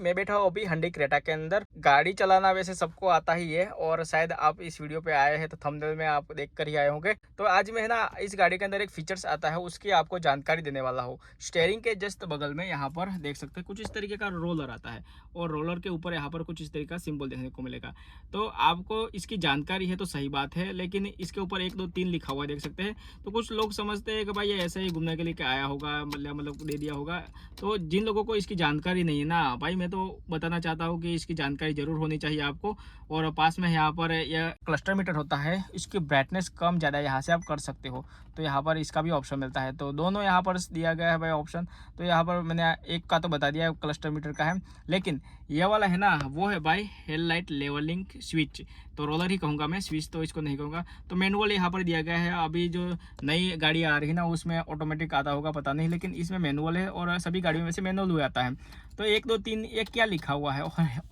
मैं बैठा हूँ अभी हंडी क्रेटा के अंदर। गाड़ी चलाना वैसे सबको आता ही है और शायद आप इस वीडियो पे आए हैं तो थंबनेल में आप देख कर ही आए होंगे। तो आज मैं है ना इस गाड़ी के अंदर एक फीचर्स आता है उसकी आपको जानकारी देने वाला हूँ। स्टीयरिंग के जस्ट बगल में यहाँ पर देख सकते हैं कुछ इस तरीके का रोलर आता है और रोलर के ऊपर यहाँ पर कुछ इस तरीके का सिंबल देखने को मिलेगा। तो आपको इसकी जानकारी है तो सही बात है, लेकिन इसके ऊपर 1 2 3 लिखा हुआ है देख सकते हैं। तो कुछ लोग समझते हैं कि भाई ये ऐसे ही घूमने के लिए आया होगा, मतलब दे दिया होगा। तो जिन लोगों को इसकी जानकारी नहीं है ना भाई, मैं तो बताना चाहता हूँ कि इसकी जानकारी जरूर होनी चाहिए आपको। और पास में यहाँ पर यह क्लस्टर मीटर होता है, इसकी ब्राइटनेस कम ज़्यादा यहाँ से आप कर सकते हो। तो यहाँ पर इसका भी ऑप्शन मिलता है, तो दोनों यहाँ पर दिया गया है भाई ऑप्शन। तो यहाँ पर मैंने एक का तो बता दिया है, क्लस्टर मीटर का है, लेकिन यह वाला है ना वो है भाई हेडलाइट लेवलिंग स्विच। तो रोलर ही कहूँगा मैं, स्विच तो इसको नहीं कहूँगा। तो मैनुअल यहाँ पर दिया गया है। अभी जो नई गाड़ी आ रही है ना उसमें ऑटोमेटिक आता होगा पता नहीं, लेकिन इसमें मैनुअल है और सभी गाड़ियों में से मैनुअल हुआ आता है। तो 1 2 3 ये क्या लिखा हुआ है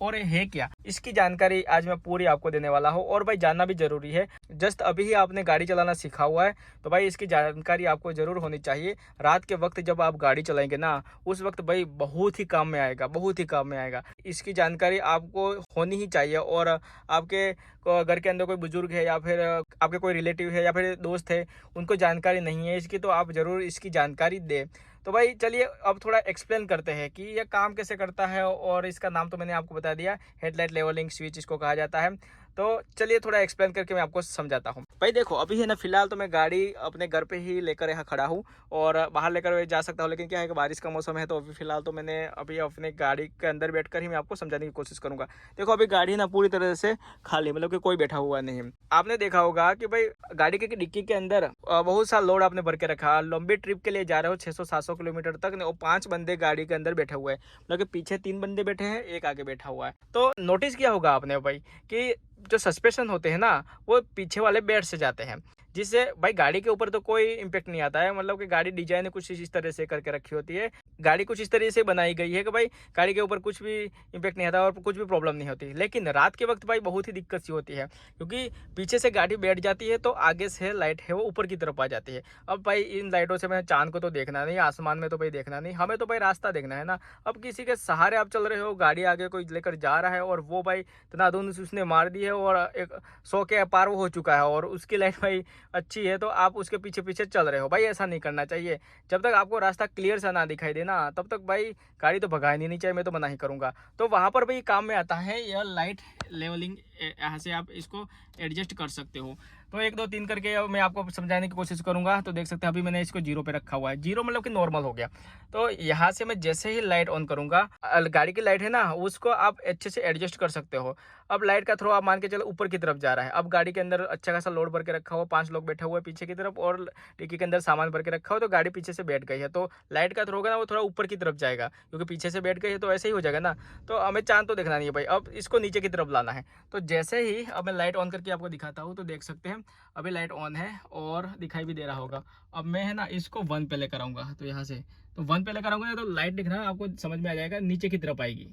और है क्या, इसकी जानकारी आज मैं पूरी आपको देने वाला हूँ। और भाई जानना भी जरूरी है, जस्ट अभी ही आपने गाड़ी चलाना सीखा हुआ है तो भाई इसकी जानकारी आपको जरूर होनी चाहिए। रात के वक्त जब आप गाड़ी चलाएंगे ना उस वक्त भाई बहुत ही काम में आएगा, बहुत ही काम में आएगा। इसकी जानकारी आपको होनी ही चाहिए। और आपके घर के अंदर कोई बुजुर्ग है या फिर आपके कोई रिलेटिव है या फिर दोस्त है, उनको जानकारी नहीं है इसकी, तो आप ज़रूर इसकी जानकारी दें। तो भाई चलिए अब थोड़ा एक्सप्लेन करते हैं कि यह काम कैसे करता है। और इसका नाम तो मैंने आपको बता दिया, हेडलाइट लेवलिंग स्विच इसको कहा जाता है। तो चलिए थोड़ा एक्सप्लेन करके मैं आपको समझाता हूँ। भाई देखो अभी है ना फिलहाल तो मैं गाड़ी अपने घर पे ही लेकर यहाँ खड़ा हूँ और बाहर लेकर जा सकता हूँ, लेकिन क्या है कि बारिश का मौसम है तो अभी फिलहाल तो मैंने अभी अपने गाड़ी के अंदर बैठकर ही मैं आपको समझाने की कोशिश करूँगा। देखो अभी गाड़ी ना पूरी तरह से खाली, मतलब कि कोई बैठा हुआ नहीं है। आपने देखा होगा कि भाई गाड़ी के डिक्की के अंदर बहुत सा लोड आपने भर के रखा, लंबी ट्रिप के लिए जा रहे हो 600-700 किलोमीटर तक, और 5 बंदे गाड़ी के अंदर बैठे हुए हैं, मतलब कि पीछे 3 बंदे बैठे हैं, एक आगे बैठा हुआ है। तो नोटिस किया होगा आपने भाई कि जो सस्पेंशन होते हैं ना वो पीछे वाले बेड से जाते हैं, जिससे भाई गाड़ी के ऊपर तो कोई इम्पेक्ट नहीं आता है। मतलब कि गाड़ी डिजाइन कुछ इस तरह से करके रखी होती है, गाड़ी कुछ इस तरह से बनाई गई है कि भाई गाड़ी के ऊपर कुछ भी इम्पेक्ट नहीं आता और कुछ भी प्रॉब्लम नहीं होती। लेकिन रात के वक्त भाई बहुत ही दिक्कत सी होती है, क्योंकि पीछे से गाड़ी बैठ जाती है तो आगे से लाइट है वो ऊपर की तरफ आ जाती है। अब भाई इन लाइटों से मैं चांद को तो देखना नहीं, आसमान में तो भाई देखना नहीं, हमें तो भाई रास्ता देखना है ना। अब किसी के सहारे आप चल रहे हो, गाड़ी आगे कोई लेकर जा रहा है और वो भाई धुंध उसने मार दी है और एक 100 के पार वो हो चुका है और उसकी लाइट भाई अच्छी है तो आप उसके पीछे पीछे चल रहे हो। भाई ऐसा नहीं करना चाहिए। जब तक आपको रास्ता क्लियर सा ना दिखाई दे ना तब तक भाई गाड़ी तो भगानी नहीं चाहिए, मैं तो मना ही करूँगा। तो वहाँ पर भाई काम में आता है यह लाइट लेवलिंग, यहाँ से आप इसको एडजस्ट कर सकते हो। तो 1 2 3 करके अब मैं आपको समझाने की कोशिश करूंगा। तो देख सकते हैं अभी मैंने इसको 0 पे रखा हुआ है, 0 मतलब कि नॉर्मल हो गया। तो यहाँ से मैं जैसे ही लाइट ऑन करूंगा, गाड़ी की लाइट है ना उसको आप अच्छे से एडजस्ट कर सकते हो। अब लाइट का थ्रो आप मान के चलो ऊपर की तरफ जा रहा है। अब गाड़ी के अंदर अच्छा खासा लोड भर के रखा हुआ, 5 लोग बैठे हुए पीछे की तरफ और डिक्की के अंदर सामान भर के रखा हो, तो गाड़ी पीछे से बैठ गई है तो लाइट का थ्रो होगा ना वो थोड़ा ऊपर की तरफ जाएगा, क्योंकि पीछे से बैठ गई है तो ऐसे ही हो जाएगा ना। तो हमें चांद तो देखना नहीं है भाई, अब इसको नीचे की तरफ लाना है। तो जैसे ही अब मैं लाइट ऑन करके आपको दिखाता हूँ, तो देख सकते हैं अभी लाइट ऑन है और दिखाई भी दे रहा होगा। अब मैं है ना इसको 1 पे लेकर आऊँगा, तो यहाँ से तो 1 पे लेकर आऊँगा तो लाइट दिखना आपको समझ में आ जाएगा, नीचे की तरफ आएगी।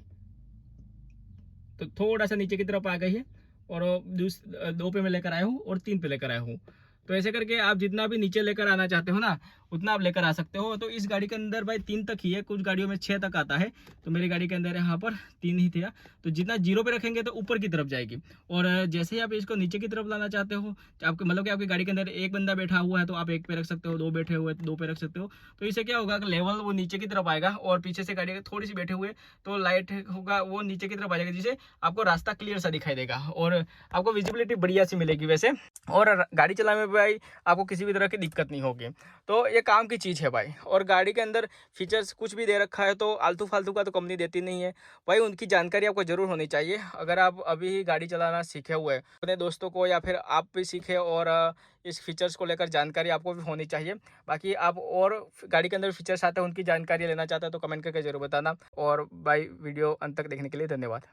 तो थोड़ा सा नीचे की तरफ आ गई है और 2 पे मैं लेकर आया हूँ और 3 पे लेकर आया हूँ। तो ऐसे करके आप जितना भी नीचे लेकर आना चाहते हो ना उतना आप लेकर आ सकते हो। तो इस गाड़ी के अंदर भाई 3 तक ही है, कुछ गाड़ियों में 6 तक आता है, तो मेरी गाड़ी के अंदर यहाँ पर 3 ही थे। तो जितना 0 पे रखेंगे तो ऊपर की तरफ जाएगी। और जैसे ही आप इसको नीचे की तरफ लाना चाहते हो, आपके मतलब कि आपकी गाड़ी के अंदर एक बंदा बैठा हुआ है तो आप 1 पे रख सकते हो, 2 बैठे हुए तो 2 पे रख सकते हो। तो इससे क्या होगा कि लेवल वो नीचे की तरफ आएगा और पीछे से गाड़ी थोड़ी सी बैठे हुए तो लाइट होगा वो नीचे की तरफ आ जाएगा, जिससे आपको रास्ता क्लियर सा दिखाई देगा और आपको विजिबिलिटी बढ़िया सी मिलेगी वैसे। और गाड़ी चलाने में भाई आपको किसी भी तरह की दिक्कत नहीं होगी। तो ये काम की चीज़ है भाई। और गाड़ी के अंदर फीचर्स कुछ भी दे रखा है तो आलतू फालतू का तो कंपनी देती नहीं है भाई, उनकी जानकारी आपको ज़रूर होनी चाहिए। अगर आप अभी ही गाड़ी चलाना सीखे हुए हैं, अपने दोस्तों को या फिर आप भी सीखे और इस फीचर्स को लेकर जानकारी आपको भी होनी चाहिए। बाकी आप और गाड़ी के अंदर फीचर्स आते हैं उनकी जानकारी लेना चाहते हैं तो कमेंट करके जरूर बताना। और भाई वीडियो अंत तक देखने के लिए धन्यवाद।